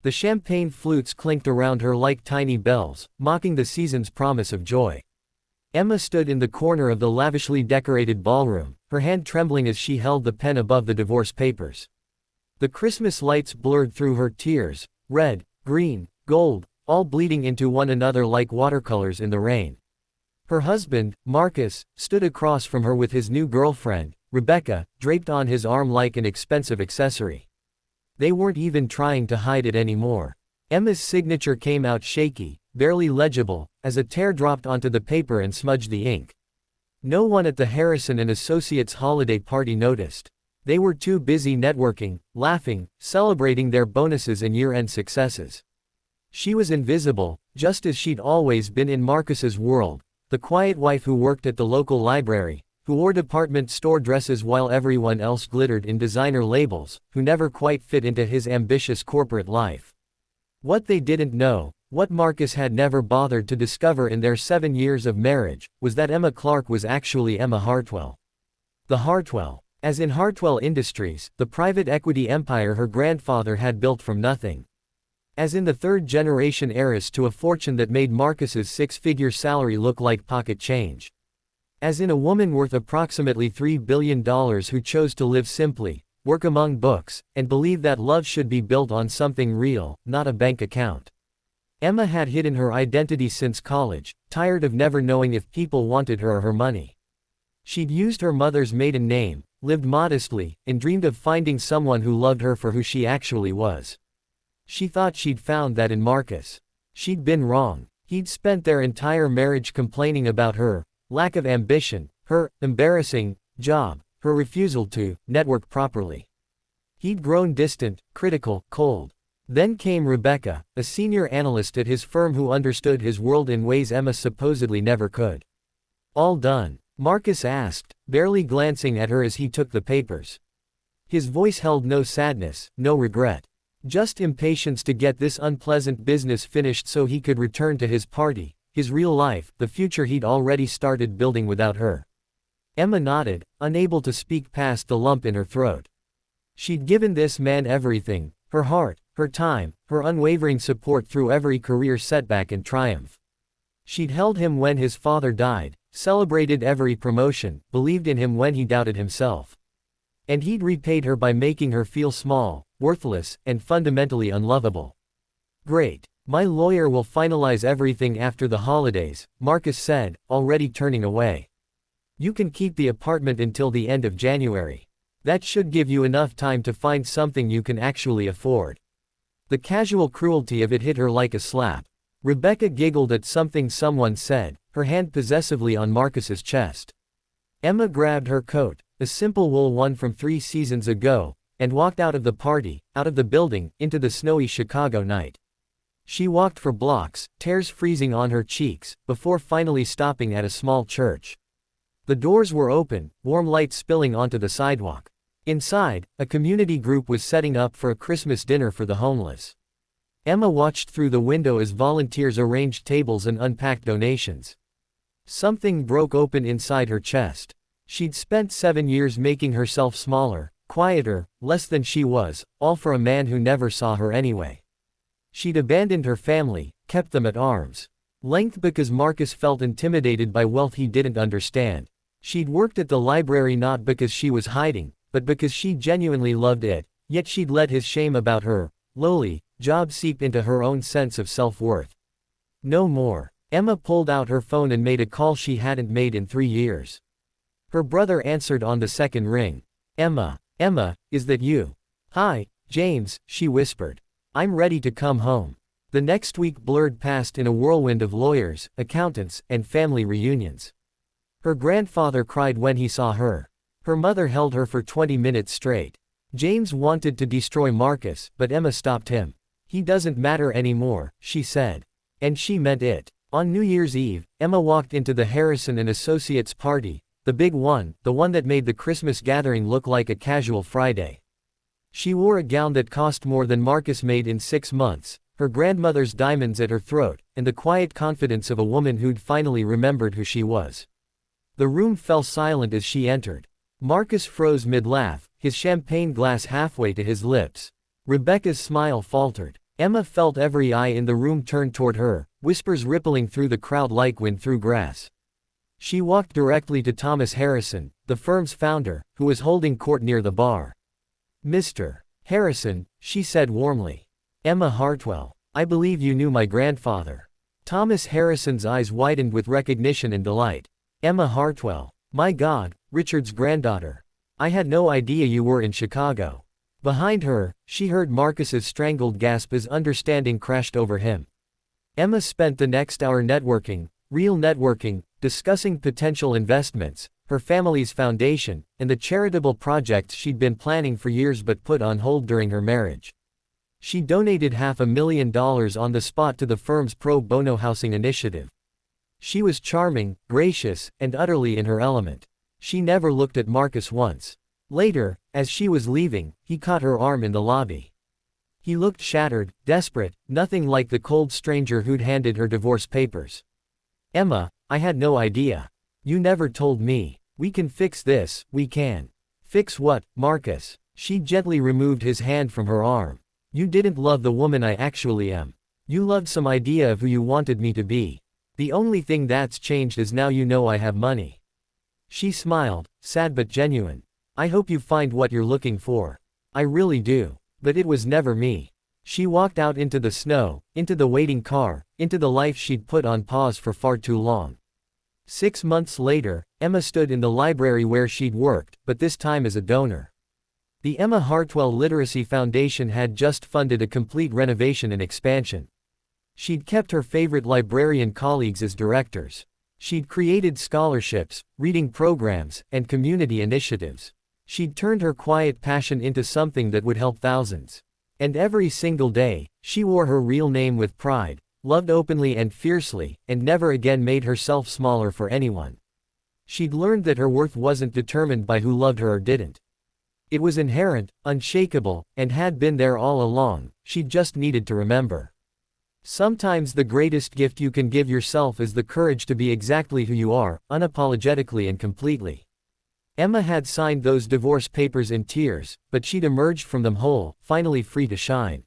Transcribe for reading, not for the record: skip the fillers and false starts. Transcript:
The champagne flutes clinked around her like tiny bells, mocking the season's promise of joy. Emma stood in the corner of the lavishly decorated ballroom, her hand trembling as she held the pen above the divorce papers. The Christmas lights blurred through her tears, red, green, gold, all bleeding into one another like watercolors in the rain. Her husband, Marcus, stood across from her with his new girlfriend, Rebecca, draped on his arm like an expensive accessory. They weren't even trying to hide it anymore. Emma's signature came out shaky, barely legible, as a tear dropped onto the paper and smudged the ink. No one at the Harrison and Associates holiday party noticed. They were too busy networking, laughing, celebrating their bonuses and year-end successes. She was invisible, just as she'd always been in Marcus's world, the quiet wife who worked at the local library, who wore department store dresses while everyone else glittered in designer labels, who never quite fit into his ambitious corporate life. What they didn't know, what Marcus had never bothered to discover in their 7 years of marriage, was that Emma Clark was actually Emma Hartwell. The Hartwell. As in Hartwell Industries, the private equity empire her grandfather had built from nothing. As in the third-generation heiress to a fortune that made Marcus's 6-figure salary look like pocket change. As in a woman worth approximately $3 billion who chose to live simply, work among books, and believe that love should be built on something real, not a bank account. Emma had hidden her identity since college, tired of never knowing if people wanted her or her money. She'd used her mother's maiden name, lived modestly, and dreamed of finding someone who loved her for who she actually was. She thought she'd found that in Marcus. She'd been wrong. He'd spent their entire marriage complaining about her lack of ambition, her embarrassing job, her refusal to network properly. He'd grown distant, critical, cold. Then came Rebecca, a senior analyst at his firm who understood his world in ways Emma supposedly never could. All done? Marcus asked, barely glancing at her as he took the papers. His voice held no sadness, no regret. Just impatience to get this unpleasant business finished so he could return to his party, his real life, the future he'd already started building without her. Emma nodded, unable to speak past the lump in her throat. She'd given this man everything, her heart, her time, her unwavering support through every career setback and triumph. She'd held him when his father died, celebrated every promotion, believed in him when he doubted himself. And he'd repaid her by making her feel small, worthless, and fundamentally unlovable. Great. My lawyer will finalize everything after the holidays, Marcus said, already turning away. You can keep the apartment until the end of January. That should give you enough time to find something you can actually afford. The casual cruelty of it hit her like a slap. Rebecca giggled at something someone said, her hand possessively on Marcus's chest. Emma grabbed her coat, a simple wool one from 3 seasons ago, and walked out of the party, out of the building, into the snowy Chicago night. She walked for blocks, tears freezing on her cheeks, before finally stopping at a small church. The doors were open, warm light spilling onto the sidewalk. Inside, a community group was setting up for a Christmas dinner for the homeless. Emma watched through the window as volunteers arranged tables and unpacked donations. Something broke open inside her chest. She'd spent 7 years making herself smaller, quieter, less than she was, all for a man who never saw her anyway. She'd abandoned her family, kept them at arm's length because Marcus felt intimidated by wealth he didn't understand. She'd worked at the library not because she was hiding, but because she genuinely loved it, yet she'd let his shame about her lowly job seep into her own sense of self-worth. No more. Emma pulled out her phone and made a call she hadn't made in 3 years. Her brother answered on the second ring. Emma, is that you? Hi, James, she whispered. I'm ready to come home. The next week blurred past in a whirlwind of lawyers, accountants, and family reunions. Her grandfather cried when he saw her. Her mother held her for 20 minutes straight. James wanted to destroy Marcus, but Emma stopped him. He doesn't matter anymore, she said. And she meant it. On New Year's Eve, Emma walked into the Harrison and Associates party, the big one, the one that made the Christmas gathering look like a casual Friday. She wore a gown that cost more than Marcus made in 6 months, her grandmother's diamonds at her throat, and the quiet confidence of a woman who'd finally remembered who she was. The room fell silent as she entered. Marcus froze mid-laugh, his champagne glass halfway to his lips. Rebecca's smile faltered. Emma felt every eye in the room turn toward her, whispers rippling through the crowd like wind through grass. She walked directly to Thomas Harrison, the firm's founder, who was holding court near the bar. "Mr. Harrison," she said warmly. "Emma Hartwell. I believe you knew my grandfather." Thomas Harrison's eyes widened with recognition and delight. "Emma Hartwell. My God, Richard's granddaughter. I had no idea you were in Chicago." Behind her, she heard Marcus's strangled gasp as understanding crashed over him. Emma spent the next hour networking, real networking, discussing potential investments, her family's foundation, and the charitable projects she'd been planning for years but put on hold during her marriage. She donated $500,000 on the spot to the firm's pro bono housing initiative. She was charming, gracious, and utterly in her element. She never looked at Marcus once. Later, as she was leaving, he caught her arm in the lobby. He looked shattered, desperate, nothing like the cold stranger who'd handed her divorce papers. "Emma, I had no idea. You never told me. We can fix this, we can." "Fix what, Marcus?" She gently removed his hand from her arm. "You didn't love the woman I actually am. You loved some idea of who you wanted me to be. The only thing that's changed is now you know I have money." She smiled, sad but genuine. "I hope you find what you're looking for. I really do. But it was never me." She walked out into the snow, into the waiting car, into the life she'd put on pause for far too long. 6 months later, Emma stood in the library where she'd worked, but this time as a donor. The Emma Hartwell Literacy Foundation had just funded a complete renovation and expansion. She'd kept her favorite librarian colleagues as directors. She'd created scholarships, reading programs, and community initiatives. She'd turned her quiet passion into something that would help thousands. And every single day, she wore her real name with pride, loved openly and fiercely, and never again made herself smaller for anyone. She'd learned that her worth wasn't determined by who loved her or didn't. It was inherent, unshakable, and had been there all along. She just needed to remember. Sometimes the greatest gift you can give yourself is the courage to be exactly who you are, unapologetically and completely. Emma had signed those divorce papers in tears, but she'd emerged from them whole, finally free to shine.